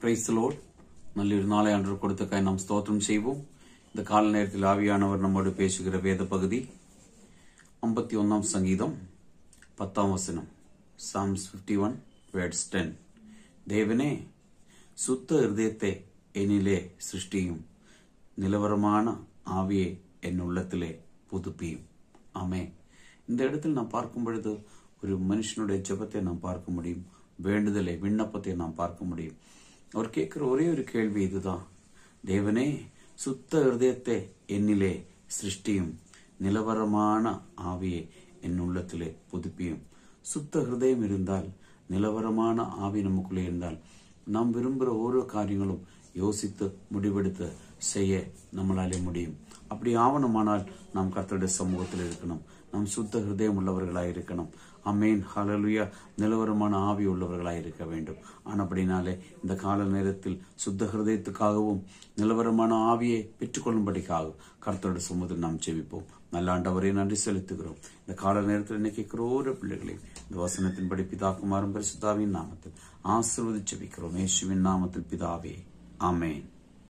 Praise the Lord. நல்லொரு நாளை ஆண்டவர் கொடுத்தக்காய் நாம் ஸ்தோத்திரம் செய்வோம். இந்த கால நேரத்தில் ஆவியானவர் நம்மோடு பேசுகிற வேத பகுதி 51 சங்கீதம் 10 Psalms 51 verse 10. தேவனே, சுத்த இருதயத்தை என்னிலே சிருஷ்டியும், நிலவரமான ஆவியை என் உள்ளத்திலே புதுப்பியும். ஆமென். இந்த இடத்தில் நாம் பார்க்கும் பொழுது ஒரு மனுஷனுடைய ஜெபத்தை நாம் பார்க்க முடியும், வேண்டுதலை விண்ணப்பத்தை நாம் பார்க்க முடியும். அவர் கேட்கிற ஒரே ஒரு கேள்வி இதுதான், தேவனே, சுத்த இருதயத்தை என்னிலே சிருஷ்டியும், நிலவரமான ஆவியை என் உள்ளத்திலே புதுப்பியும். சுத்த ஹிருதயம் இருந்தால், நிலவரமான ஆவி நமக்குள்ளே இருந்தால், நாம் விரும்புகிற ஒவ்வொரு காரியங்களும் யோசித்து முடிவெடுத்து செய்ய நம்மளாலே முடியும். அப்படி ஆவணமானால் நாம் கர்த்தருடைய சமூகத்தில் இருக்கணும். நாம் சுத்த ஹிருதயம் உள்ளவர்களாய் இருக்கணும். ஆமென், ஹல்லேலூயா. நிலவரமான ஆவி உள்ளவர்களாய் இருக்க வேண்டும். ஆனபடினாலே இந்த கால நேரத்தில் சுத்த ஹிருதயத்துக்காகவும் நிலவரமான ஆவியை பெற்றுக்கொள்ளும்படிக்காக கர்த்தருடைய சமூகத்தில் நாம் ஜெபிப்போம். நல்ல ஆண்டவரை நன்றி செலுத்துகிறோம். இந்த கால நேரத்தில் இன்னைக்கு ஒரு பிள்ளைகளையும் இந்த வசனத்தின்படி பிதாகுமாரன் பரிசுத்தாவின் நாமத்தில் ஆசீர்வதித்து ஜெபிக்கிறோம். இயேசுவின் நாமத்தில் பிதாவே, ஆமென்.